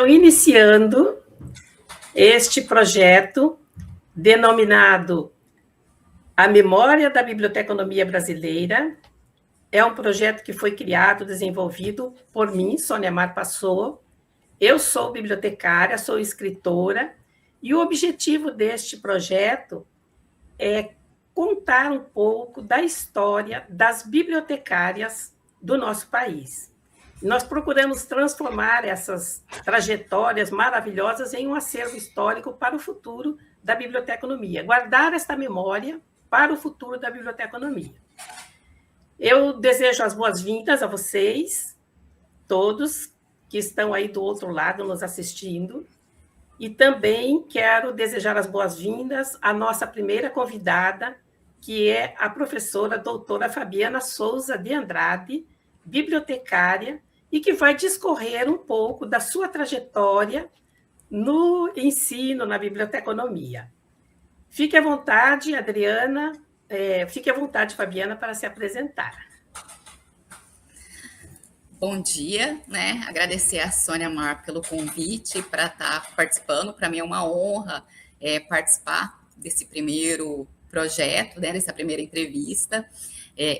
Então, iniciando este projeto denominado A Memória da Biblioteconomia Brasileira, é um projeto que foi criado, desenvolvido por mim, Sônia Mar Passou. Eu sou bibliotecária, sou escritora, e o objetivo deste projeto é contar um pouco da história das bibliotecárias do nosso país. Nós procuramos transformar essas trajetórias maravilhosas em um acervo histórico para o futuro da biblioteconomia, guardar esta memória para o futuro da biblioteconomia. Eu desejo as boas-vindas a vocês, todos que estão aí do outro lado nos assistindo, e também quero desejar as boas-vindas à nossa primeira convidada, que é a professora doutora Fabiana Souza de Andrade, bibliotecária, e que vai discorrer um pouco da sua trajetória no ensino na biblioteconomia. Fique à vontade, Adriana, fique à vontade, Fabiana, para se apresentar. Bom dia, né? Agradecer a Sônia Mar pelo convite para estar participando. Para mim é uma honra participar desse primeiro projeto, né? Dessa primeira entrevista.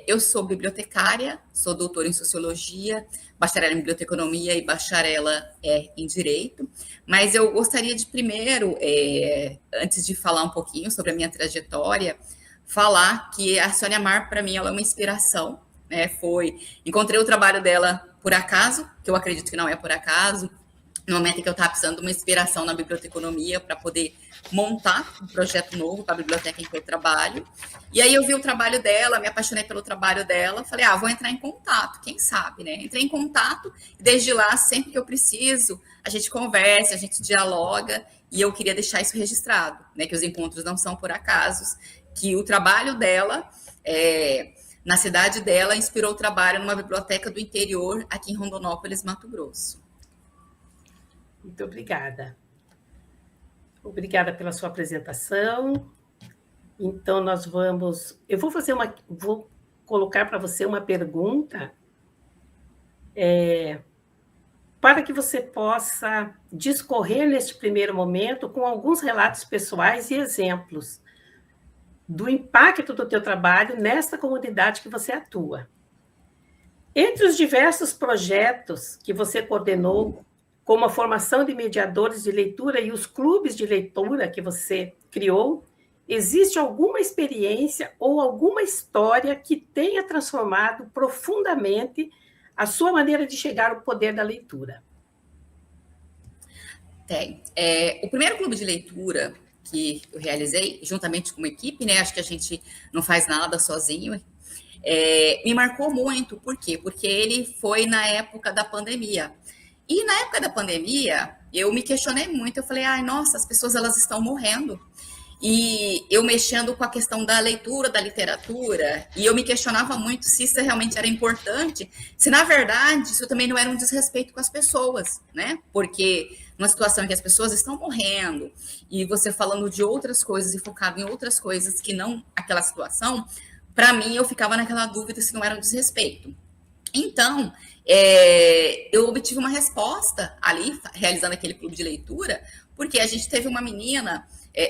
Eu sou bibliotecária, sou doutora em Sociologia, bacharel em Biblioteconomia e bacharela em Direito, mas eu gostaria de primeiro, antes de falar um pouquinho sobre a minha trajetória, falar que a Sônia Mar, para mim, ela é uma inspiração, né? Encontrei o trabalho dela por acaso, que eu acredito que não é por acaso, no momento em que eu estava precisando de uma inspiração na biblioteconomia para poder montar um projeto novo para a biblioteca em que eu trabalho. E aí eu vi o trabalho dela, me apaixonei pelo trabalho dela, falei, vou entrar em contato, quem sabe, né? Entrei em contato e desde lá, sempre que eu preciso, a gente conversa, a gente dialoga, e eu queria deixar isso registrado, né? Que os encontros não são por acasos, que o trabalho dela, na cidade dela, inspirou o trabalho numa biblioteca do interior, aqui em Rondonópolis, Mato Grosso. Muito obrigada. Obrigada pela sua apresentação. Então, eu vou colocar para você uma pergunta para que você possa discorrer neste primeiro momento com alguns relatos pessoais e exemplos do impacto do teu trabalho nesta comunidade que você atua. Entre os diversos projetos que você coordenou, como a formação de mediadores de leitura e os clubes de leitura que você criou, existe alguma experiência ou alguma história que tenha transformado profundamente a sua maneira de chegar ao poder da leitura? Tem. O primeiro clube de leitura que eu realizei, juntamente com uma equipe, né? Acho que a gente não faz nada sozinho, me marcou muito. Por quê? Porque ele foi na época da pandemia. E na época da pandemia, eu me questionei muito. Eu falei, nossa, as pessoas elas estão morrendo. E eu mexendo com a questão da leitura, da literatura, e eu me questionava muito se isso realmente era importante, se na verdade isso também não era um desrespeito com as pessoas, né? Porque numa situação em que as pessoas estão morrendo, e você falando de outras coisas e focado em outras coisas que não aquela situação, para mim eu ficava naquela dúvida se não era um desrespeito. Então, eu obtive uma resposta ali, realizando aquele clube de leitura, porque a gente teve uma menina,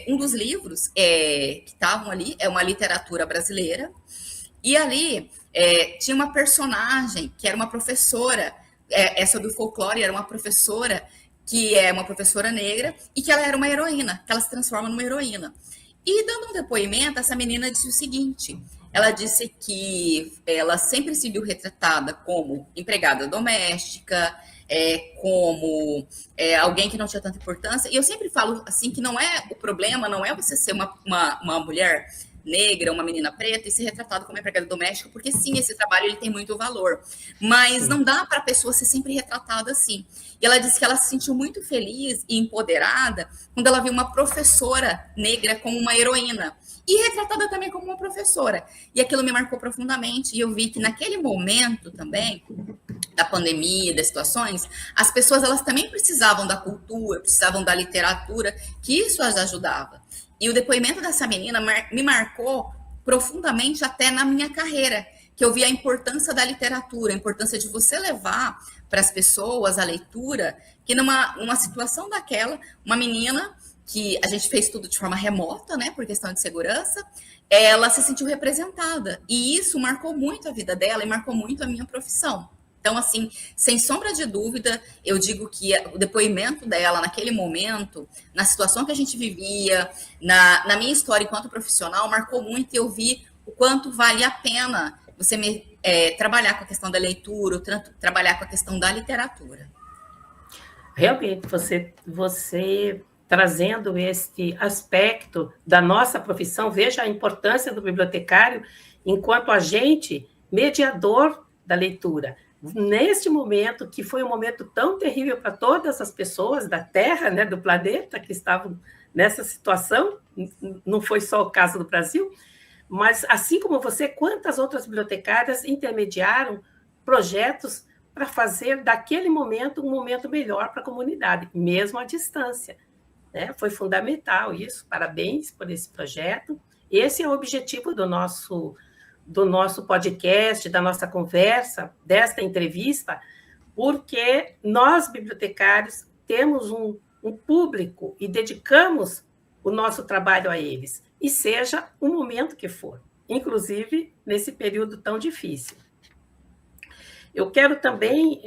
um dos livros que estavam ali é uma literatura brasileira, e ali tinha uma personagem que era uma professora, essa do folclore era uma professora, que é uma professora negra, e que ela era uma heroína, que ela se transforma numa heroína. E dando um depoimento, essa menina disse o seguinte: ela disse que ela sempre se viu retratada como empregada doméstica, como alguém que não tinha tanta importância. E eu sempre falo assim que não é o problema, não é você ser uma mulher negra, uma menina preta e ser retratada como empregada doméstica, porque sim, esse trabalho ele tem muito valor, mas não dá para a pessoa ser sempre retratada assim. E ela disse que ela se sentiu muito feliz e empoderada quando ela viu uma professora negra como uma heroína e retratada também como uma professora. E aquilo me marcou profundamente, e eu vi que naquele momento também da pandemia, das situações, as pessoas elas também precisavam da cultura, precisavam da literatura, que isso as ajudava. E o depoimento dessa menina me marcou profundamente até na minha carreira, que eu vi a importância da literatura, a importância de você levar para as pessoas a leitura, que numa situação daquela, uma menina que a gente fez tudo de forma remota, né, por questão de segurança, ela se sentiu representada. E isso marcou muito a vida dela e marcou muito a minha profissão. Então, assim, sem sombra de dúvida, eu digo que o depoimento dela naquele momento, na situação que a gente vivia, na minha história enquanto profissional, marcou muito e eu vi o quanto vale a pena você trabalhar com a questão da leitura, trabalhar com a questão da literatura. Realmente, você trazendo este aspecto da nossa profissão, veja a importância do bibliotecário enquanto agente mediador da leitura. Neste momento, que foi um momento tão terrível para todas as pessoas da Terra, né, do planeta, que estavam nessa situação, não foi só o caso do Brasil, mas, assim como você, quantas outras bibliotecárias intermediaram projetos para fazer daquele momento um momento melhor para a comunidade, mesmo à distância. Né? Foi fundamental isso, parabéns por esse projeto. Esse é o objetivo do nosso podcast, da nossa conversa, desta entrevista, porque nós, bibliotecários, temos um público e dedicamos o nosso trabalho a eles, e seja o momento que for, inclusive nesse período tão difícil. Eu quero também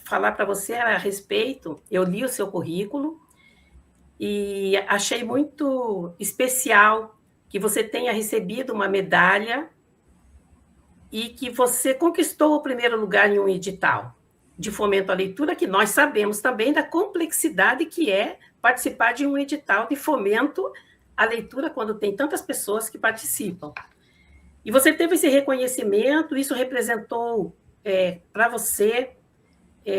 falar para você a respeito, eu li o seu currículo e achei muito especial que você tenha recebido uma medalha e que você conquistou o primeiro lugar em um edital de fomento à leitura, que nós sabemos também da complexidade que é participar de um edital de fomento à leitura quando tem tantas pessoas que participam. E você teve esse reconhecimento, isso representou para você,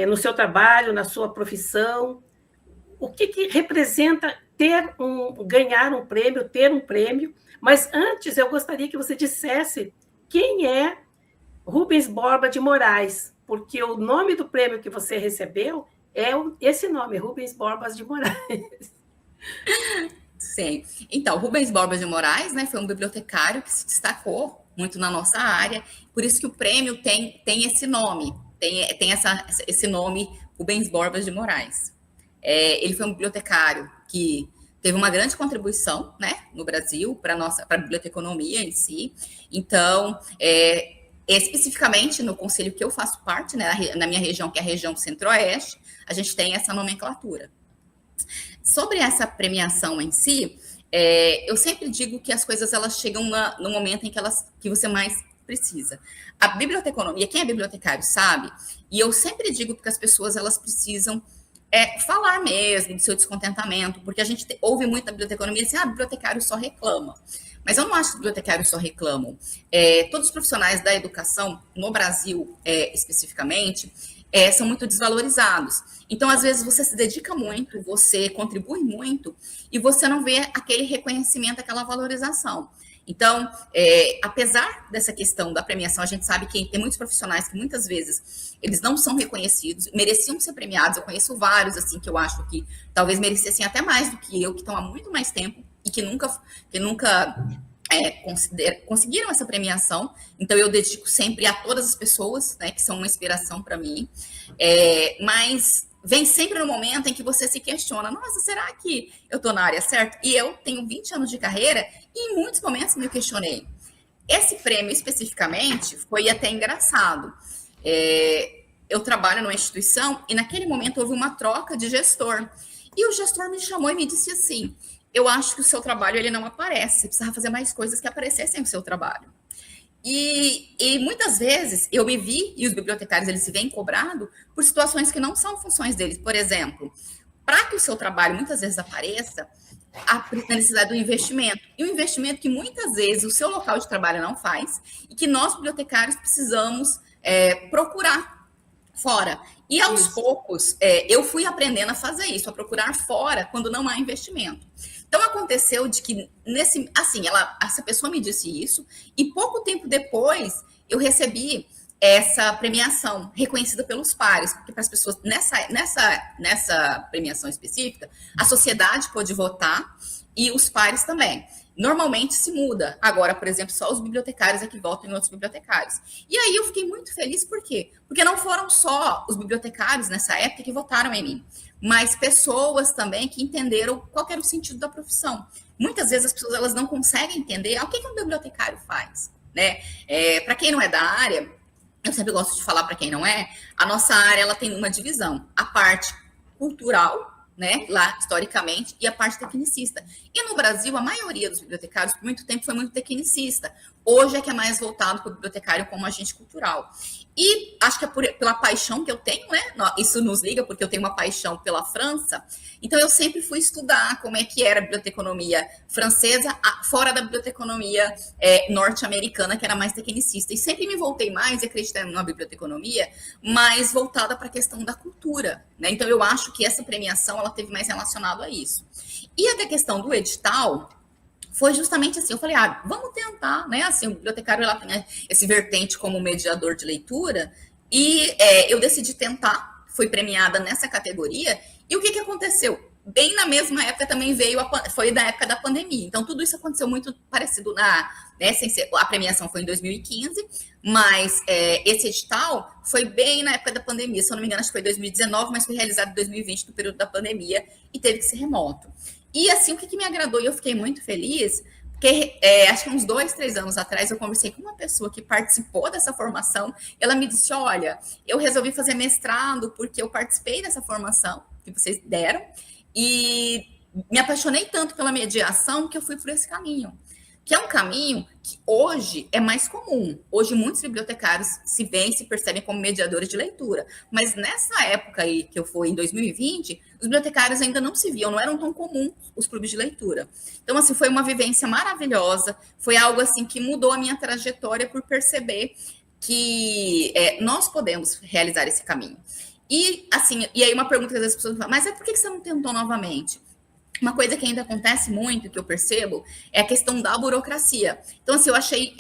no seu trabalho, na sua profissão, o que representa ganhar um prêmio, ter um prêmio. Mas antes eu gostaria que você dissesse quem é Rubens Borba de Moraes, porque o nome do prêmio que você recebeu é esse nome, Rubens Borba de Moraes. Sim. Então, Rubens Borba de Moraes, né, foi um bibliotecário que se destacou muito na nossa área, por isso que o prêmio tem esse nome, tem esse nome, Rubens Borba de Moraes. Ele foi um bibliotecário que teve uma grande contribuição, né, no Brasil, para a biblioteconomia em si. Então, especificamente no conselho que eu faço parte, né, na minha região, que é a região Centro-Oeste, a gente tem essa nomenclatura. Sobre essa premiação em si, eu sempre digo que as coisas elas chegam no momento em que você mais precisa. A biblioteconomia, quem é bibliotecário sabe, e eu sempre digo que as pessoas elas precisam falar mesmo do seu descontentamento, porque a gente ouve muito na biblioteconomia assim, bibliotecário só reclama. Mas eu não acho que bibliotecários só reclamam. Todos os profissionais da educação, no Brasil especificamente, são muito desvalorizados. Então, às vezes, você se dedica muito, você contribui muito, e você não vê aquele reconhecimento, aquela valorização. Então, apesar dessa questão da premiação, a gente sabe que tem muitos profissionais que muitas vezes eles não são reconhecidos, mereciam ser premiados. Eu conheço vários, assim, que eu acho que talvez merecessem até mais do que eu, que estão há muito mais tempo e que nunca conseguiram essa premiação. Então, eu dedico sempre a todas as pessoas, né, que são uma inspiração para mim. Mas vem sempre no momento em que você se questiona, nossa, será que eu estou na área certa? E eu tenho 20 anos de carreira e em muitos momentos me questionei. Esse prêmio, especificamente, foi até engraçado. Eu trabalho numa instituição e naquele momento houve uma troca de gestor. E o gestor me chamou e me disse assim, eu acho que o seu trabalho ele não aparece, você precisava fazer mais coisas que aparecessem no seu trabalho. E muitas vezes eu me vi, e os bibliotecários eles se veem cobrados por situações que não são funções deles. Por exemplo, para que o seu trabalho muitas vezes apareça, a necessidade do investimento. E um investimento que muitas vezes o seu local de trabalho não faz e que nós, bibliotecários, precisamos procurar fora. E aos poucos, eu fui aprendendo a fazer isso, a procurar fora quando não há investimento. Então, aconteceu de que, essa pessoa me disse isso, e pouco tempo depois, eu recebi essa premiação reconhecida pelos pares, porque para as pessoas, nessa premiação específica, a sociedade pode votar e os pares também. Normalmente se muda. Agora, por exemplo, só os bibliotecários é que votam em outros bibliotecários. E aí eu fiquei muito feliz, por quê? Porque não foram só os bibliotecários nessa época que votaram em mim, mas pessoas também que entenderam qual era o sentido da profissão. Muitas vezes as pessoas elas não conseguem entender o que um bibliotecário faz, né? Para quem não é da área, eu sempre gosto de falar para quem não é, a nossa área ela tem uma divisão, a parte cultural, né, lá historicamente, e a parte tecnicista. E no Brasil, a maioria dos bibliotecários, por muito tempo, foi muito tecnicista. Hoje é que é mais voltado para o bibliotecário como agente cultural. E acho que é pela paixão que eu tenho, né? Isso nos liga, porque eu tenho uma paixão pela França. Então, eu sempre fui estudar como é que era a biblioteconomia francesa, fora da biblioteconomia norte-americana, que era mais tecnicista. E sempre me voltei mais, e acreditei numa biblioteconomia, mais voltada para a questão da cultura, né? Então, eu acho que essa premiação, ela teve mais relacionado a isso. E a questão do edital foi justamente assim, eu falei, vamos tentar, né? Assim, o bibliotecário ela tem esse vertente como mediador de leitura, e eu decidi tentar, fui premiada nessa categoria, e o que aconteceu? Bem na mesma época também foi da época da pandemia, então tudo isso aconteceu muito parecido a premiação foi em 2015, mas esse edital foi bem na época da pandemia, se eu não me engano, acho que foi 2019, mas foi realizado em 2020, no período da pandemia, e teve que ser remoto. E assim, o que me agradou e eu fiquei muito feliz, porque acho que uns 2, 3 anos atrás eu conversei com uma pessoa que participou dessa formação, ela me disse, olha, eu resolvi fazer mestrado porque eu participei dessa formação que vocês deram e me apaixonei tanto pela mediação que eu fui por esse caminho. Que é um caminho que hoje é mais comum. Hoje, muitos bibliotecários se veem, se percebem como mediadores de leitura. Mas nessa época aí, que eu fui em 2020, os bibliotecários ainda não se viam, não eram tão comuns os clubes de leitura. Então, assim, foi uma vivência maravilhosa, foi algo, assim, que mudou a minha trajetória por perceber que nós podemos realizar esse caminho. E, assim, e aí uma pergunta que as pessoas falam, mas por que você não tentou novamente? Uma coisa que ainda acontece muito, que eu percebo, é a questão da burocracia. Então, assim, eu achei,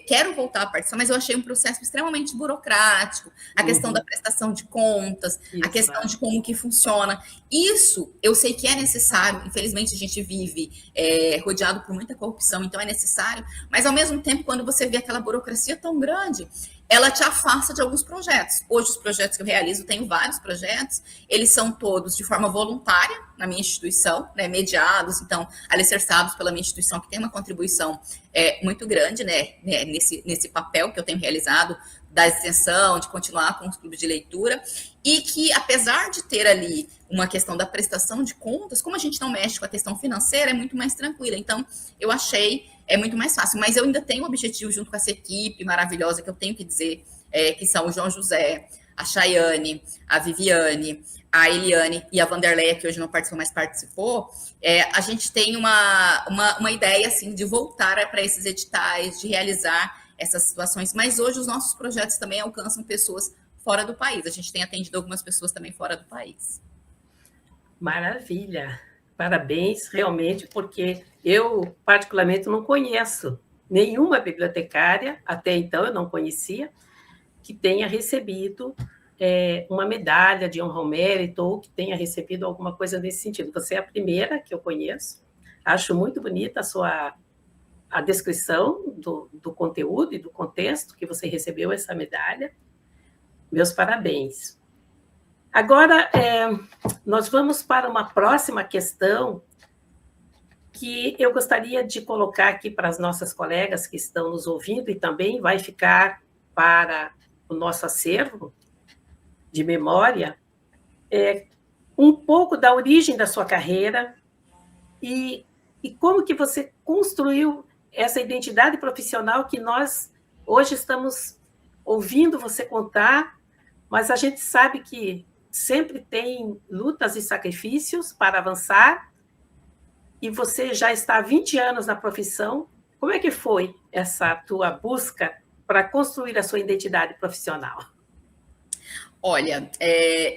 quero voltar a participar, mas eu achei um processo extremamente burocrático, a questão da prestação de contas, a questão de como que funciona. Isso, eu sei que é necessário, infelizmente a gente vive rodeado por muita corrupção, então é necessário, mas ao mesmo tempo, quando você vê aquela burocracia tão grande, ela te afasta de alguns projetos. Hoje, os projetos que eu realizo, tenho vários projetos, eles são todos de forma voluntária na minha instituição, né, mediados, então, alicerçados pela minha instituição, que tem uma contribuição muito grande, né, nesse papel que eu tenho realizado, da extensão, de continuar com os clubes de leitura, e que, apesar de ter ali uma questão da prestação de contas, como a gente não mexe com a questão financeira, é muito mais tranquila. Então, eu achei muito mais fácil. Mas eu ainda tenho um objetivo junto com essa equipe maravilhosa, que eu tenho que dizer, que são o João José, a Chayane, a Viviane, a Eliane e a Vanderleia, que hoje não participou, mas participou. A gente tem uma ideia, assim, de voltar para esses editais, de realizar essas situações, mas hoje os nossos projetos também alcançam pessoas fora do país. A gente tem atendido algumas pessoas também fora do país. Maravilha! Parabéns, realmente, porque eu, particularmente, não conheço nenhuma bibliotecária, até então eu não conhecia, que tenha recebido uma medalha de honra ao mérito ou que tenha recebido alguma coisa nesse sentido. Você é a primeira que eu conheço. Acho muito bonita a descrição do conteúdo e do contexto que você recebeu essa medalha. Meus parabéns. Agora, nós vamos para uma próxima questão que eu gostaria de colocar aqui para as nossas colegas que estão nos ouvindo e também vai ficar para o nosso acervo de memória, um pouco da origem da sua carreira e como que você construiu essa identidade profissional que nós hoje estamos ouvindo você contar, mas a gente sabe que sempre tem lutas e sacrifícios para avançar, e você já está há 20 anos na profissão. Como é que foi essa tua busca para construir a sua identidade profissional? Olha,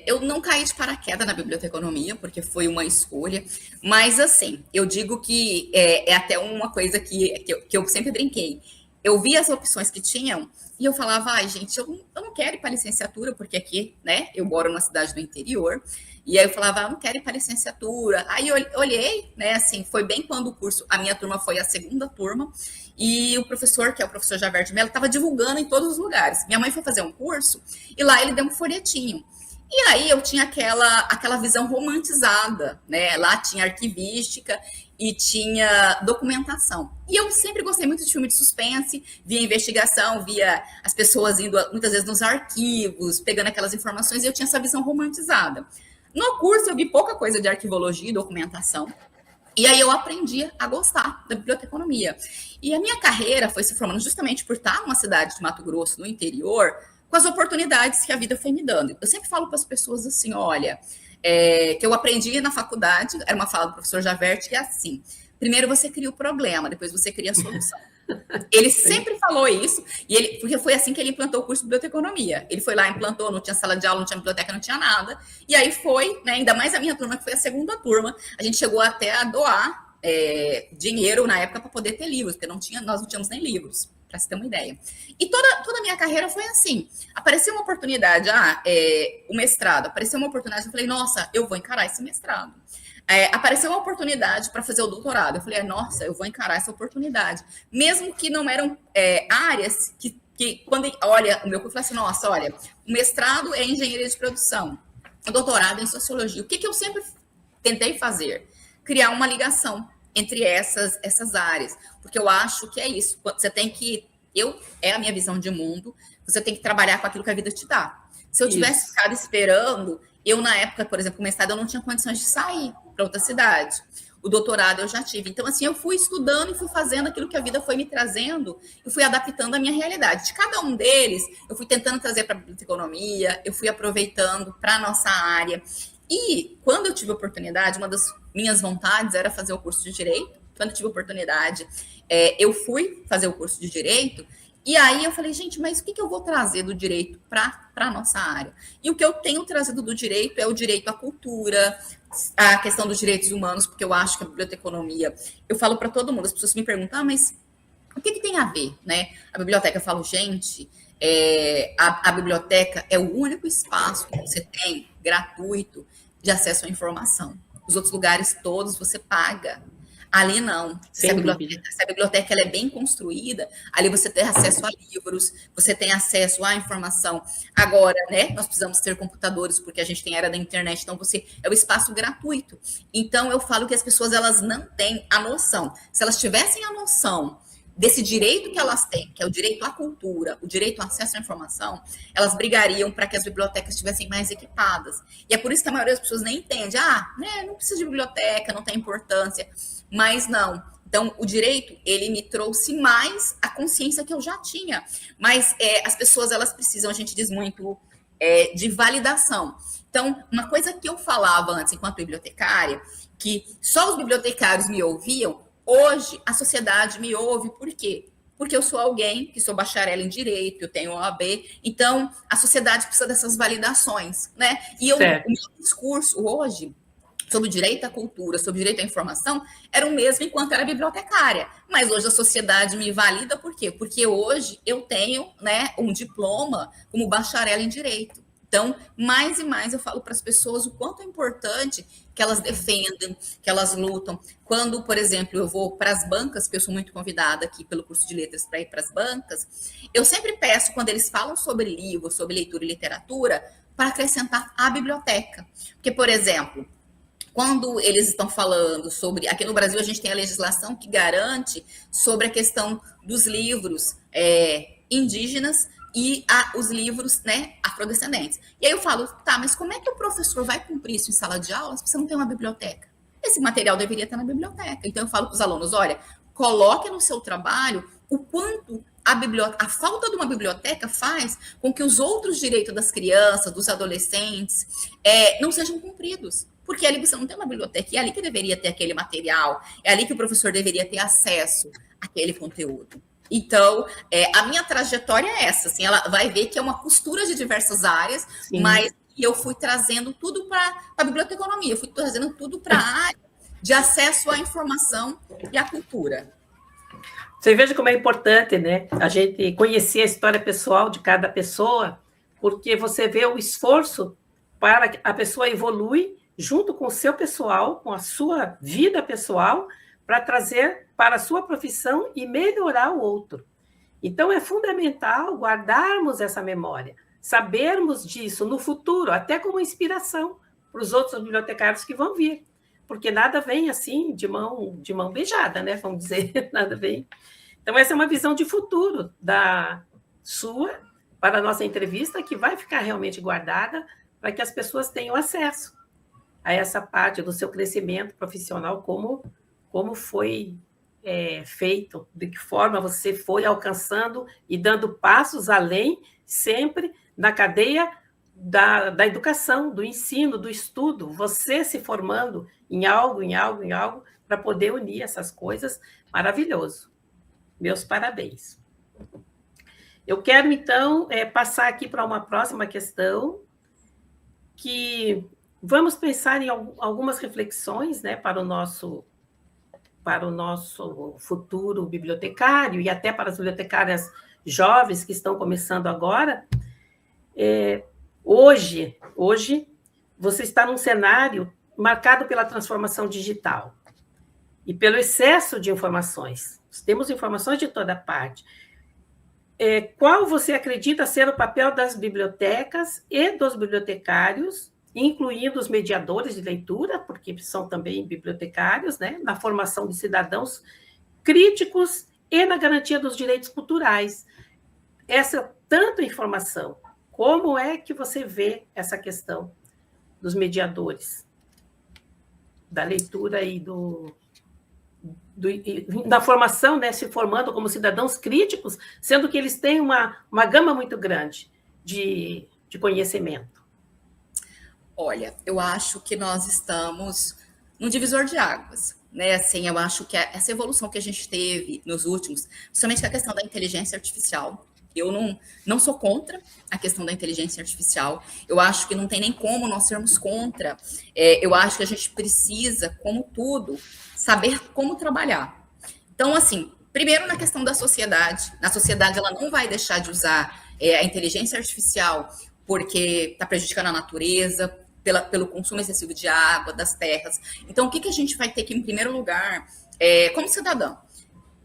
eu não caí de paraquedas na biblioteconomia, porque foi uma escolha, mas assim, eu digo que é até uma coisa que eu sempre brinquei. eu via as opções que tinham e eu falava, ai, gente, eu não quero ir para licenciatura, porque aqui, né, eu moro numa cidade do interior, e aí eu falava, eu não quero ir para licenciatura. Aí eu olhei, né, assim, foi bem quando o curso, a minha turma foi a segunda turma, e o professor, que é o professor Javer de Mello, estava divulgando em todos os lugares. Minha mãe foi fazer um curso, e lá ele deu um folhetinho. E aí eu tinha aquela visão romantizada, né? Lá tinha arquivística e tinha documentação. E eu sempre gostei muito de filme de suspense, via investigação, via as pessoas indo muitas vezes nos arquivos, pegando aquelas informações, e eu tinha essa visão romantizada. No curso eu vi pouca coisa de arquivologia e documentação, e aí eu aprendi a gostar da biblioteconomia. E a minha carreira foi se formando justamente por estar numa cidade de Mato Grosso, no interior, com as oportunidades que a vida foi me dando. Eu sempre falo para as pessoas assim, olha, que eu aprendi na faculdade, era uma fala do professor Javert, que é assim, primeiro você cria o problema, depois você cria a solução. Ele sempre falou isso, porque foi assim que ele implantou o curso de biblioteconomia. Ele foi lá, implantou, não tinha sala de aula, não tinha biblioteca, não tinha nada. E aí foi, né, ainda mais a minha turma, que foi a segunda turma, a gente chegou até a doar dinheiro na época para poder ter livros, porque nós não tínhamos nem livros, para você ter uma ideia. E toda a minha carreira foi assim. Apareceu uma oportunidade, o mestrado, apareceu uma oportunidade, eu falei, nossa, eu vou encarar esse mestrado. Apareceu uma oportunidade para fazer o doutorado. Eu falei, nossa, eu vou encarar essa oportunidade. Mesmo que não eram áreas que quando, olha, o meu curso falou assim, nossa, olha, o mestrado é em engenharia de produção, o doutorado é em sociologia. O que eu sempre tentei fazer? Criar uma ligação entre essas áreas. Porque eu acho que é isso. Você tem que... é a minha visão de mundo. Você tem que trabalhar com aquilo que a vida te dá. Se eu tivesse ficado esperando... Eu, na época, por exemplo, o mestrado, eu não tinha condições de sair para outra cidade. O doutorado eu já tive. Então, assim, eu fui estudando e fui fazendo aquilo que a vida foi me trazendo e fui adaptando à minha realidade. De cada um deles, eu fui tentando trazer para a biblioteconomia, eu fui aproveitando para a nossa área. E, quando eu tive a oportunidade, uma das minhas vontades era fazer o curso de Direito. Quando eu tive a oportunidade, eu fui fazer o curso de Direito. E aí eu falei, gente, mas o que eu vou trazer do direito para a nossa área? E o que eu tenho trazido do direito é o direito à cultura, a questão dos direitos humanos, porque eu acho que a biblioteconomia, eu falo para todo mundo, as pessoas me perguntam, mas o que tem a ver, né? A biblioteca, eu falo, gente, a biblioteca é o único espaço que você tem gratuito de acesso à informação. Os outros lugares todos você paga. Ali não. Se a biblioteca ela é bem construída, ali você tem acesso a livros, você tem acesso à informação. Agora, né, nós precisamos ter computadores, porque a gente tem a era da internet, então é o espaço gratuito. Então, eu falo que as pessoas elas não têm a noção. Se elas tivessem a noção desse direito que elas têm, que é o direito à cultura, o direito ao acesso à informação, elas brigariam para que as bibliotecas estivessem mais equipadas. E é por isso que a maioria das pessoas nem entende. Não precisa de biblioteca, não tem importância. Mas não. Então, o direito, ele me trouxe mais a consciência que eu já tinha. Mas as pessoas, elas precisam, a gente diz muito, de validação. Então, uma coisa que eu falava antes, enquanto bibliotecária, que só os bibliotecários me ouviam, hoje a sociedade me ouve. Por quê? Porque eu sou alguém que sou bacharel em direito, eu tenho OAB, então a sociedade precisa dessas validações, né? E o meu discurso hoje sobre o direito à cultura, sobre o direito à informação, era o mesmo enquanto era bibliotecária. Mas hoje a sociedade me valida por quê? Porque hoje eu tenho, né, um diploma como bacharel em direito. Então, mais e mais eu falo para as pessoas o quanto é importante que elas defendam, que elas lutam. Quando, por exemplo, eu vou para as bancas, porque eu sou muito convidada aqui pelo curso de letras para ir para as bancas, eu sempre peço, quando eles falam sobre livros, sobre leitura e literatura, para acrescentar a biblioteca. Porque, por exemplo, quando eles estão falando sobre... Aqui no Brasil, a gente tem a legislação que garante sobre a questão dos livros indígenas e os livros, né, afrodescendentes. E aí eu falo, tá, mas como é que o professor vai cumprir isso em sala de aula se você não tem uma biblioteca? Esse material deveria estar na biblioteca. Então eu falo para os alunos, olha, coloque no seu trabalho o quanto a falta de uma biblioteca faz com que os outros direitos das crianças, dos adolescentes, não sejam cumpridos. Porque ali você não tem uma biblioteca, e é ali que deveria ter aquele material, é ali que o professor deveria ter acesso àquele conteúdo. Então, a minha trajetória é essa, assim, ela vai ver que é uma costura de diversas áreas, sim, mas eu fui trazendo tudo para a biblioteconomia, eu fui trazendo tudo para a área de acesso à informação e à cultura. Você veja como é importante, né? A gente conhecer a história pessoal de cada pessoa, porque você vê o esforço para que a pessoa evolui junto com o seu pessoal, com a sua vida pessoal, para trazer para a sua profissão e melhorar o outro. Então, é fundamental guardarmos essa memória, sabermos disso no futuro, até como inspiração para os outros bibliotecários que vão vir, porque nada vem assim de mão beijada, né? Vamos dizer, nada vem. Então, essa é uma visão de futuro da sua para a nossa entrevista, que vai ficar realmente guardada para que as pessoas tenham acesso a essa parte do seu crescimento profissional, como foi feito, de que forma você foi alcançando e dando passos além, sempre na cadeia da educação, do ensino, do estudo, você se formando em algo, para poder unir essas coisas, maravilhoso. Meus parabéns. Eu quero, então, passar aqui para uma próxima questão, que vamos pensar em algumas reflexões, né, para o nosso futuro bibliotecário e até para as bibliotecárias jovens que estão começando agora. Hoje, você está num cenário marcado pela transformação digital e pelo excesso de informações. Temos informações de toda parte. Qual você acredita ser o papel das bibliotecas e dos bibliotecários, incluindo os mediadores de leitura, porque são também bibliotecários, né, na formação de cidadãos críticos e na garantia dos direitos culturais? Essa tanta informação, como é que você vê essa questão dos mediadores, da leitura e da formação, né, se formando como cidadãos críticos, sendo que eles têm uma gama muito grande de conhecimento? Olha, eu acho que nós estamos num divisor de águas, né? Assim, eu acho que essa evolução que a gente teve nos últimos, principalmente a questão da inteligência artificial, eu não sou contra a questão da inteligência artificial, eu acho que não tem nem como nós sermos contra, eu acho que a gente precisa, como tudo, saber como trabalhar. Então, assim, primeiro na questão da sociedade, na sociedade ela não vai deixar de usar a inteligência artificial porque está prejudicando a natureza, pelo consumo excessivo de água, das terras. Então, o que a gente vai ter que, em primeiro lugar, como cidadão,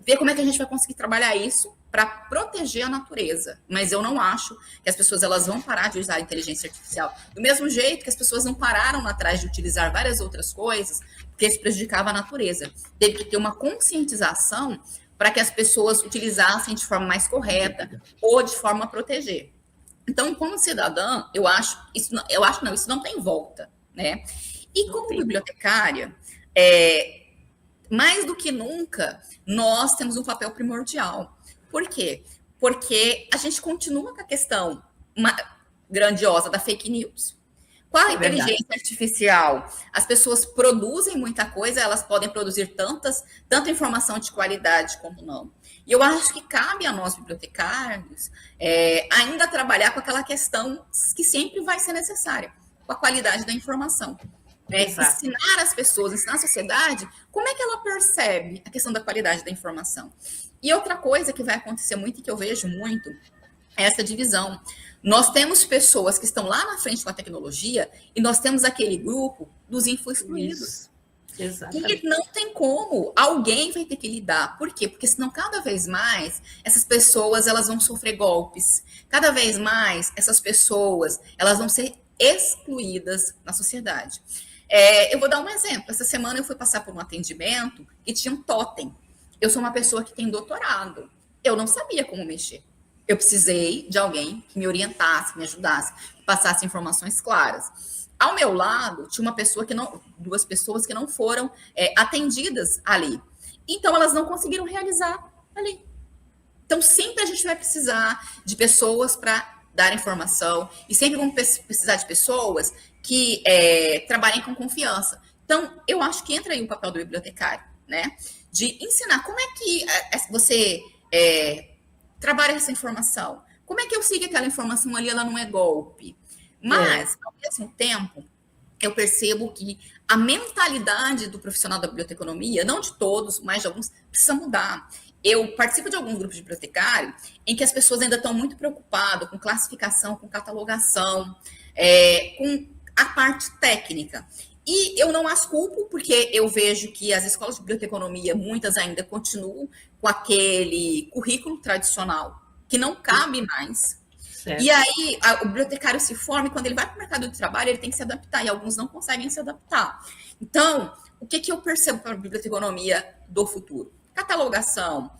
ver como é que a gente vai conseguir trabalhar isso para proteger a natureza. Mas eu não acho que as pessoas elas vão parar de usar a inteligência artificial. Do mesmo jeito que as pessoas não pararam atrás de utilizar várias outras coisas, porque isso prejudicava a natureza. Teve que ter uma conscientização para que as pessoas utilizassem de forma mais correta ou de forma a proteger. Então, como cidadã, isso não tem volta, né? E como bibliotecária, mais do que nunca, nós temos um papel primordial. Por quê? Porque a gente continua com a questão grandiosa da fake news. Com a inteligência artificial, as pessoas produzem muita coisa, elas podem produzir tanta informação de qualidade como não. E eu acho que cabe a nós, bibliotecários, ainda trabalhar com aquela questão que sempre vai ser necessária, com a qualidade da informação. Ensinar as pessoas, ensinar a sociedade, como é que ela percebe a questão da qualidade da informação. E outra coisa que vai acontecer muito e que eu vejo muito é essa divisão. Nós temos pessoas que estão lá na frente com a tecnologia e nós temos aquele grupo dos influenciados. E não tem como, alguém vai ter que lidar. Por quê? Porque senão cada vez mais essas pessoas elas vão sofrer golpes. Cada vez mais essas pessoas elas vão ser excluídas na sociedade. Eu vou dar um exemplo. Essa semana eu fui passar por um atendimento que tinha um totem. Eu sou uma pessoa que tem doutorado. Eu não sabia como mexer. Eu precisei de alguém que me orientasse, que me ajudasse, que passasse informações claras. Ao meu lado, tinha duas pessoas que não foram atendidas ali. Então, elas não conseguiram realizar ali. Então, sempre a gente vai precisar de pessoas para dar informação e sempre vamos precisar de pessoas que trabalhem com confiança. Então, eu acho que entra aí o papel do bibliotecário, né? De ensinar como é que você trabalha essa informação. Como é que eu sei que aquela informação ali ela não é golpe? Mas, ao mesmo tempo, eu percebo que a mentalidade do profissional da biblioteconomia, não de todos, mas de alguns, precisa mudar. Eu participo de alguns grupos de bibliotecário em que as pessoas ainda estão muito preocupadas com classificação, com catalogação, com a parte técnica. E eu não as culpo, porque eu vejo que as escolas de biblioteconomia, muitas ainda continuam com aquele currículo tradicional, que não cabe mais. Certo. E aí, o bibliotecário se forma e quando ele vai para o mercado de trabalho, ele tem que se adaptar, e alguns não conseguem se adaptar. Então, o que eu percebo para a biblioteconomia do futuro? Catalogação,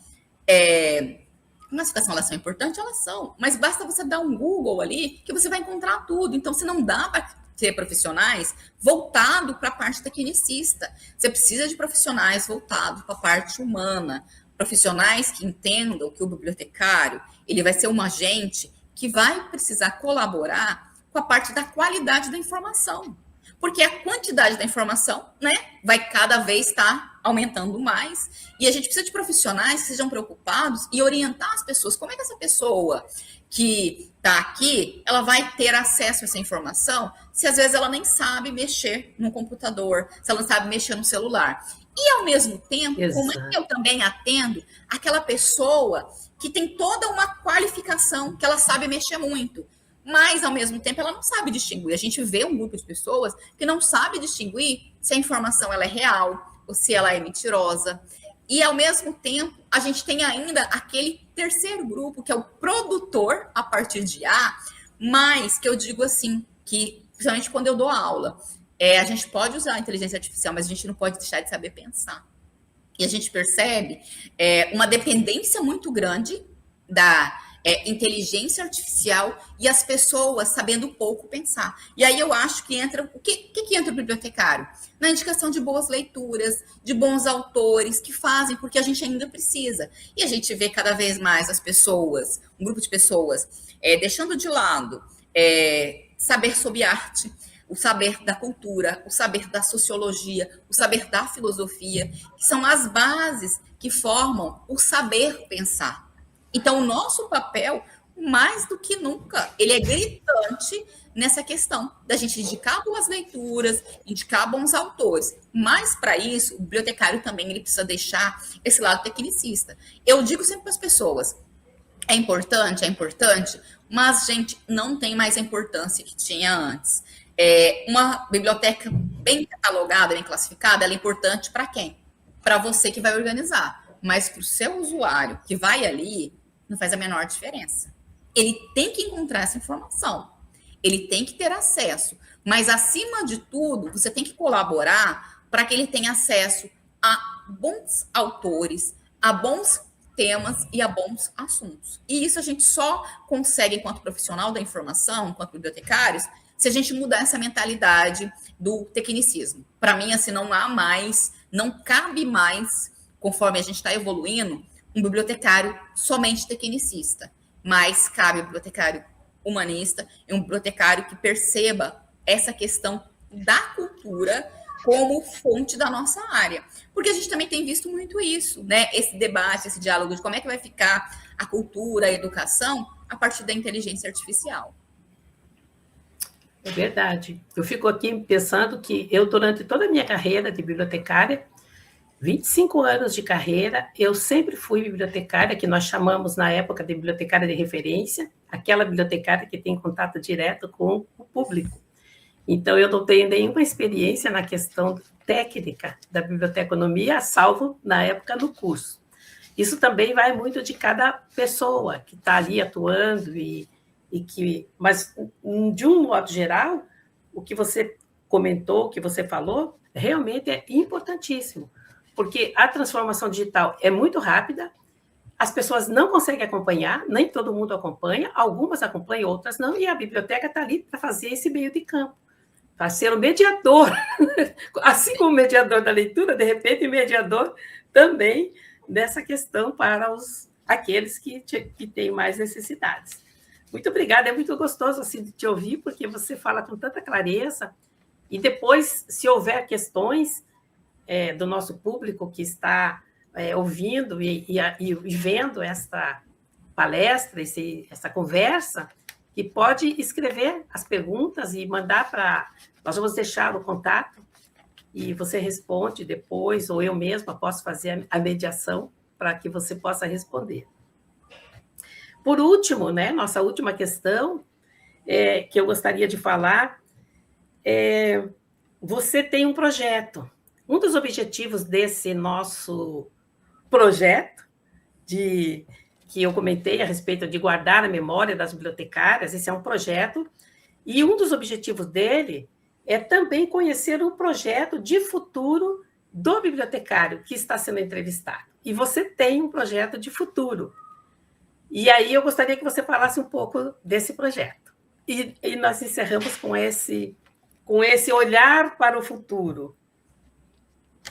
classificação, elas são importantes? Elas são, mas basta você dar um Google ali, que você vai encontrar tudo. Então, se não dá para ter profissionais voltados para a parte tecnicista, você precisa de profissionais voltados para a parte humana, profissionais que entendam que o bibliotecário, ele vai ser um agente que vai precisar colaborar com a parte da qualidade da informação. Porque a quantidade da informação, né, vai cada vez estar aumentando mais. E a gente precisa de profissionais que sejam preocupados e orientar as pessoas. Como é que essa pessoa que está aqui, ela vai ter acesso a essa informação se às vezes ela nem sabe mexer no computador, se ela não sabe mexer no celular. E, ao mesmo tempo, como é que eu também atendo aquela pessoa que tem toda uma qualificação, que ela sabe mexer muito, mas, ao mesmo tempo, ela não sabe distinguir. A gente vê um grupo de pessoas que não sabe distinguir se a informação ela é real ou se ela é mentirosa. E, ao mesmo tempo, a gente tem ainda aquele terceiro grupo, que é o produtor a partir de A, mas que eu digo assim, que, principalmente quando eu dou aula, a gente pode usar a inteligência artificial, mas a gente não pode deixar de saber pensar. E a gente percebe uma dependência muito grande da inteligência artificial e as pessoas sabendo pouco pensar. E aí eu acho que entra... O que entra o bibliotecário? Na indicação de boas leituras, de bons autores que fazem, porque a gente ainda precisa. E a gente vê cada vez mais as pessoas, um grupo de pessoas, deixando de lado saber sobre arte, o saber da cultura, o saber da sociologia, o saber da filosofia, que são as bases que formam o saber pensar. Então, o nosso papel, mais do que nunca, ele é gritante nessa questão da gente indicar boas leituras, indicar bons autores. Mas, para isso, o bibliotecário também ele precisa deixar esse lado tecnicista. Eu digo sempre para as pessoas, é importante, mas, gente, não tem mais a importância que tinha antes. Uma biblioteca bem catalogada, bem classificada, ela é importante para quem? Para você que vai organizar. Mas para o seu usuário que vai ali, não faz a menor diferença. Ele tem que encontrar essa informação. Ele tem que ter acesso. Mas, acima de tudo, você tem que colaborar para que ele tenha acesso a bons autores, a bons temas e a bons assuntos. E isso a gente só consegue, enquanto profissional da informação, enquanto bibliotecários, se a gente mudar essa mentalidade do tecnicismo. Para mim, assim, não há mais, não cabe mais, conforme a gente está evoluindo, um bibliotecário somente tecnicista, mas cabe um bibliotecário humanista e um bibliotecário que perceba essa questão da cultura como fonte da nossa área. Porque a gente também tem visto muito isso, né? Esse debate, esse diálogo de como é que vai ficar a cultura, a educação a partir da inteligência artificial. É verdade. Eu fico aqui pensando que eu, durante toda a minha carreira de bibliotecária, 25 anos de carreira, eu sempre fui bibliotecária, que nós chamamos na época de bibliotecária de referência, aquela bibliotecária que tem contato direto com o público. Então, eu não tenho nenhuma experiência na questão técnica da biblioteconomia, salvo na época do curso. Isso também vai muito de cada pessoa que está ali atuando, mas, de um modo geral, o que você comentou, o que você falou, realmente é importantíssimo. Porque a transformação digital é muito rápida, as pessoas não conseguem acompanhar, nem todo mundo acompanha, algumas acompanham, outras não, e a biblioteca está ali para fazer esse meio de campo, para ser o mediador, assim como o mediador da leitura, de repente, o mediador também dessa questão para aqueles que têm mais necessidades. Muito obrigada, é muito gostoso assim, de te ouvir, porque você fala com tanta clareza, e depois, se houver questões do nosso público que está ouvindo e vendo esta palestra, essa conversa, que pode escrever as perguntas e mandar para... Nós vamos deixar o contato e você responde depois, ou eu mesma posso fazer a mediação para que você possa responder. Por último, né, nossa última questão que eu gostaria de falar você tem um projeto. Um dos objetivos desse nosso projeto, que eu comentei a respeito de guardar a memória das bibliotecárias, esse é um projeto, e um dos objetivos dele é também conhecer o projeto de futuro do bibliotecário que está sendo entrevistado. E você tem um projeto de futuro. E aí eu gostaria que você falasse um pouco desse projeto. E nós encerramos com esse olhar para o futuro,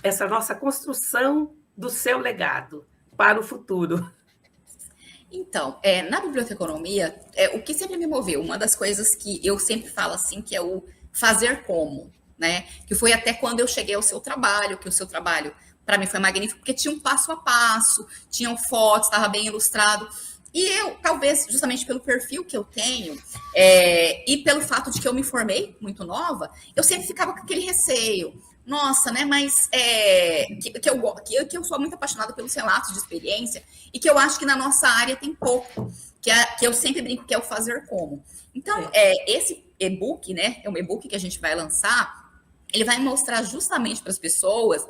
essa nossa construção do seu legado para o futuro. Então, na biblioteconomia, o que sempre me moveu, uma das coisas que eu sempre falo assim, que é o fazer como, né? Que foi até quando eu cheguei ao seu trabalho, que o seu trabalho, para mim, foi magnífico, porque tinha um passo a passo, tinham fotos, estava bem ilustrado. E eu, talvez, justamente pelo perfil que eu tenho, e pelo fato de que eu me formei muito nova, eu sempre ficava com aquele receio. Nossa, né? Mas que eu sou muito apaixonada pelos relatos de experiência e que eu acho que na nossa área tem pouco, que eu sempre brinco que é o fazer como. Então, esse e-book, né? É um e-book que a gente vai lançar, ele vai mostrar justamente para as pessoas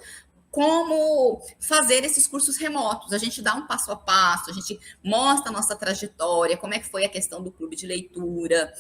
como fazer esses cursos remotos. A gente dá um passo a passo, a gente mostra a nossa trajetória, como é que foi a questão do clube de leitura.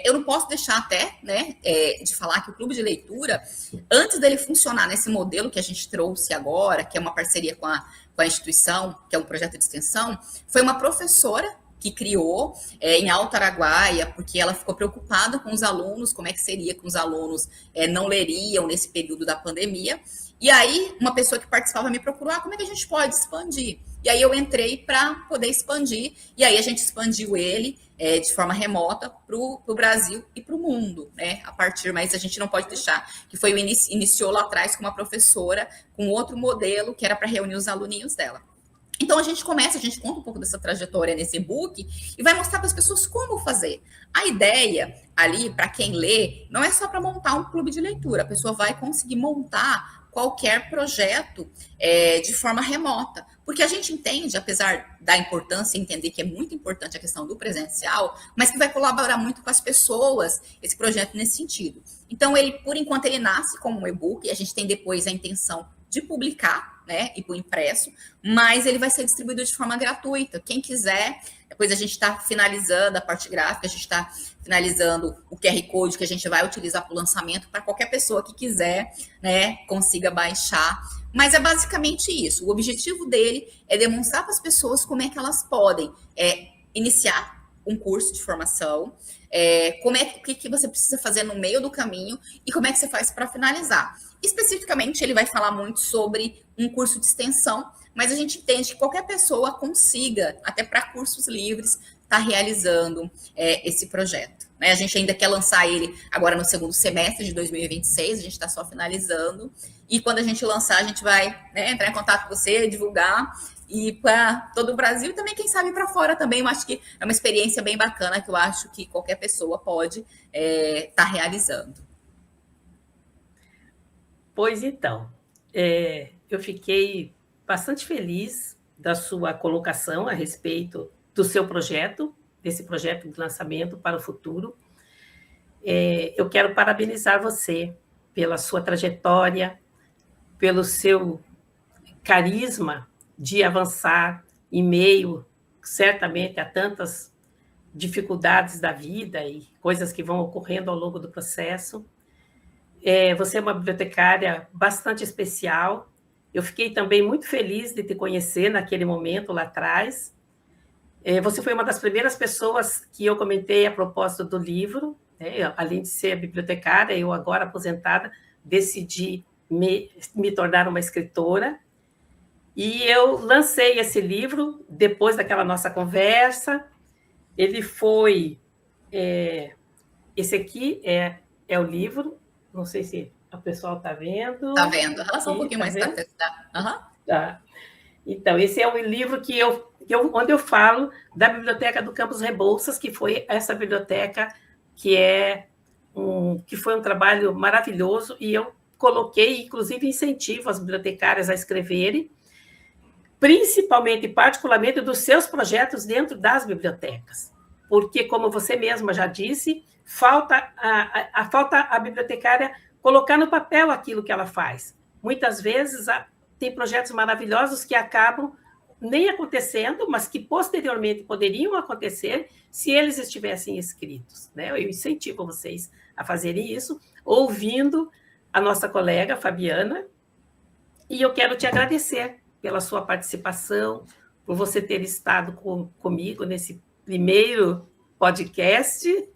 Eu não posso deixar até, né, de falar que o clube de leitura, antes dele funcionar nesse modelo que a gente trouxe agora, que é uma parceria com a instituição, que é um projeto de extensão, foi uma professora que criou em Alto Araguaia, porque ela ficou preocupada com os alunos, como é que seria que os alunos não leriam nesse período da pandemia. E aí, uma pessoa que participava me procurou, como é que a gente pode expandir? E aí eu entrei para poder expandir, e aí a gente expandiu ele de forma remota para o Brasil e para o mundo, né? A partir, mas a gente não pode deixar, que foi iniciou lá atrás com uma professora, com outro modelo, que era para reunir os aluninhos dela. Então, a gente conta um pouco dessa trajetória nesse e-book e vai mostrar para as pessoas como fazer. A ideia ali, para quem lê, não é só para montar um clube de leitura. A pessoa vai conseguir montar qualquer projeto de forma remota. Porque a gente entende, apesar da importância, entender que é muito importante a questão do presencial, mas que vai colaborar muito com as pessoas, esse projeto nesse sentido. Então, ele, por enquanto, ele nasce como um e-book, e a gente tem depois a intenção de publicar, né, e para o impresso, mas ele vai ser distribuído de forma gratuita. Quem quiser, depois a gente está finalizando a parte gráfica, a gente está finalizando o QR Code que a gente vai utilizar para o lançamento, para qualquer pessoa que quiser, né, consiga baixar. Mas é basicamente isso. O objetivo dele é demonstrar para as pessoas como é que elas podem iniciar um curso de formação, o que você precisa fazer no meio do caminho e como é que você faz para finalizar. Especificamente, ele vai falar muito sobre um curso de extensão, mas a gente entende que qualquer pessoa consiga, até para cursos livres, estar realizando esse projeto. Né? A gente ainda quer lançar ele agora no segundo semestre de 2026, a gente está só finalizando, e quando a gente lançar, a gente vai entrar em contato com você, divulgar, e para todo o Brasil, e também, quem sabe, para fora também. Eu acho que é uma experiência bem bacana, que eu acho que qualquer pessoa pode estar realizando. Pois então, eu fiquei bastante feliz da sua colocação a respeito do seu projeto, desse projeto de lançamento para o futuro. Eu quero parabenizar você pela sua trajetória, pelo seu carisma de avançar em meio, certamente, a tantas dificuldades da vida e coisas que vão ocorrendo ao longo do processo. Você é uma bibliotecária bastante especial. Eu fiquei também muito feliz de te conhecer naquele momento lá atrás. Você foi uma das primeiras pessoas que eu comentei a propósito do livro. Além de ser bibliotecária, eu agora aposentada, decidi me tornar uma escritora. E eu lancei esse livro depois daquela nossa conversa. Ele foi... esse aqui é o livro. Não sei se o pessoal está vendo. Está vendo. Relação um pouquinho mais para testar. Tá. Então, esse é o livro onde eu falo da Biblioteca do Campos Rebouças, que foi essa biblioteca que foi um trabalho maravilhoso, e eu coloquei, inclusive incentivo as bibliotecárias a escreverem, principalmente e particularmente dos seus projetos dentro das bibliotecas. Porque, como você mesma já disse, falta a bibliotecária colocar no papel aquilo que ela faz. Muitas vezes tem projetos maravilhosos que acabam nem acontecendo, mas que posteriormente poderiam acontecer se eles estivessem escritos, né? Eu incentivo vocês a fazerem isso, ouvindo a nossa colega Fabiana, e eu quero te agradecer pela sua participação, por você ter estado comigo nesse primeiro podcast.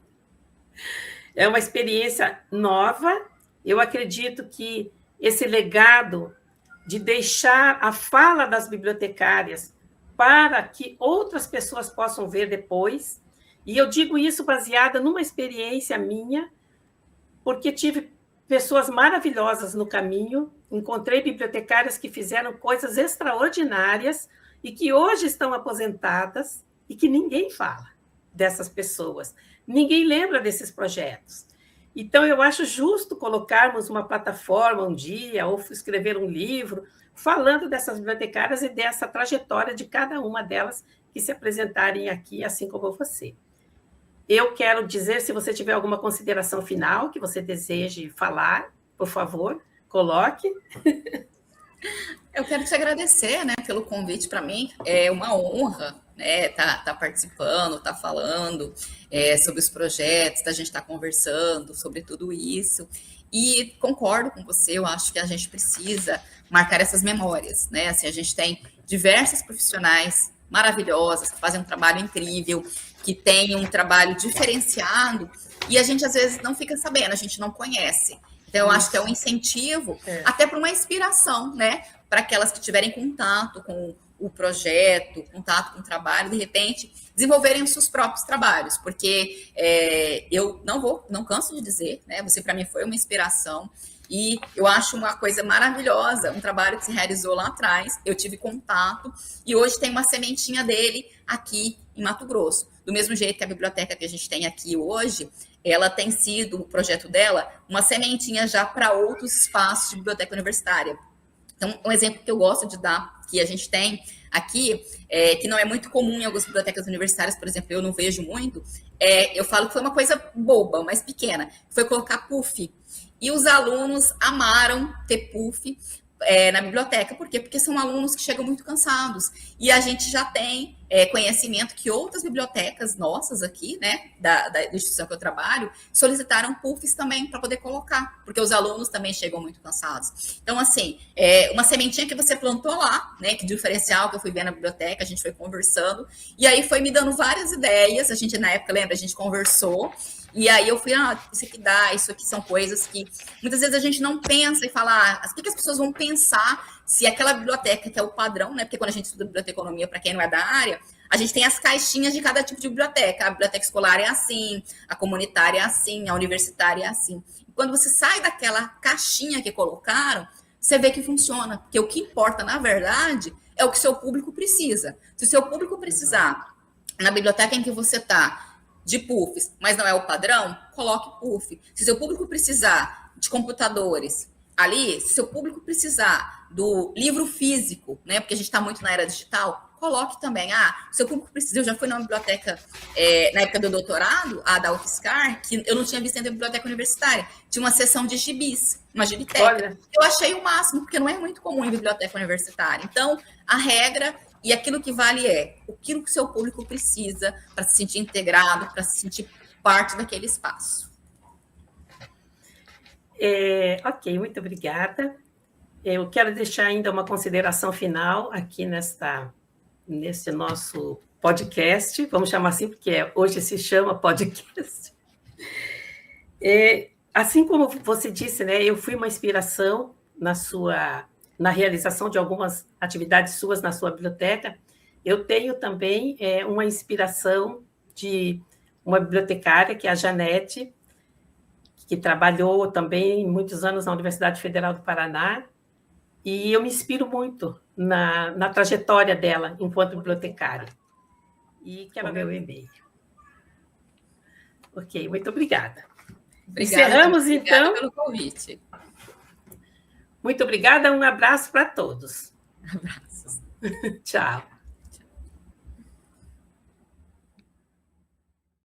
É uma experiência nova. Eu acredito que esse legado de deixar a fala das bibliotecárias para que outras pessoas possam ver depois, e eu digo isso baseada numa experiência minha, porque tive pessoas maravilhosas no caminho, encontrei bibliotecárias que fizeram coisas extraordinárias e que hoje estão aposentadas e que ninguém fala dessas pessoas. Ninguém lembra desses projetos. Então, eu acho justo colocarmos uma plataforma um dia, ou escrever um livro, falando dessas bibliotecárias e dessa trajetória de cada uma delas que se apresentarem aqui, assim como você. Eu quero dizer, se você tiver alguma consideração final que você deseje falar, por favor, coloque. Eu quero te agradecer, né, pelo convite. Para mim é uma honra, né, tá participando, tá falando sobre os projetos, a gente tá conversando sobre tudo isso. E concordo com você, eu acho que a gente precisa marcar essas memórias, né? Assim, a gente tem diversas profissionais maravilhosas que fazem um trabalho incrível, que têm um trabalho diferenciado, e a gente às vezes não fica sabendo, a gente não conhece. Então, eu acho que é um incentivo, até para uma inspiração, né? Para aquelas que tiverem contato com o projeto, contato com o trabalho, de repente, desenvolverem os seus próprios trabalhos, porque eu não canso de dizer, né? Você, para mim, foi uma inspiração, e eu acho uma coisa maravilhosa, um trabalho que se realizou lá atrás, eu tive contato, e hoje tem uma sementinha dele aqui em Mato Grosso. Do mesmo jeito que a biblioteca que a gente tem aqui hoje, ela tem sido, o projeto dela, uma sementinha já para outros espaços de biblioteca universitária. Então, um exemplo que eu gosto de dar, que a gente tem aqui, que não é muito comum em algumas bibliotecas universitárias, por exemplo, eu não vejo muito, eu falo que foi uma coisa boba, mas pequena, foi colocar puff. E os alunos amaram ter puff na biblioteca. Por quê? Porque são alunos que chegam muito cansados. E a gente já tem conhecimento que outras bibliotecas nossas aqui, né, da instituição que eu trabalho, solicitaram puffs também para poder colocar, porque os alunos também chegam muito cansados. Então, assim, uma sementinha que você plantou lá, né, que diferencial que eu fui ver na biblioteca, a gente foi conversando, e aí foi me dando várias ideias. A gente, na época, lembra, a gente conversou, e aí eu fui, isso aqui dá, isso aqui são coisas que muitas vezes a gente não pensa e fala, o que as pessoas vão pensar se aquela biblioteca, que é o padrão, né? Porque quando a gente estuda biblioteconomia, para quem não é da área, a gente tem as caixinhas de cada tipo de biblioteca. A biblioteca escolar é assim, a comunitária é assim, a universitária é assim. E quando você sai daquela caixinha que colocaram, você vê que funciona. Porque o que importa, na verdade, é o que seu público precisa. Se o seu público precisar, na biblioteca em que você está, de puffs, mas não é o padrão, coloque puff. Se seu público precisar de computadores ali, se seu público precisar do livro físico, né, porque a gente está muito na era digital, coloque também. Seu público precisa. Eu já fui na biblioteca, na época do doutorado, a da UFSCar, que eu não tinha visto ainda a biblioteca universitária, tinha uma seção de gibis, uma gibiteca. Olha. Eu achei o máximo, porque não é muito comum em biblioteca universitária. Então, a regra e aquilo que vale aquilo que o seu público precisa para se sentir integrado, para se sentir parte daquele espaço. Ok, muito obrigada. Eu quero deixar ainda uma consideração final aqui nesse nosso podcast, vamos chamar assim, porque hoje se chama podcast. Assim como você disse, né, eu fui uma inspiração na realização de algumas atividades suas na sua biblioteca. Eu tenho também uma inspiração de uma bibliotecária, que é a Janete, que trabalhou também muitos anos na Universidade Federal do Paraná, e eu me inspiro muito na trajetória dela enquanto bibliotecária. E quero meu e-mail. Ok, muito obrigada. Encerramos, então. Obrigada pelo convite. Muito obrigada, um abraço para todos. Abraços. Tchau.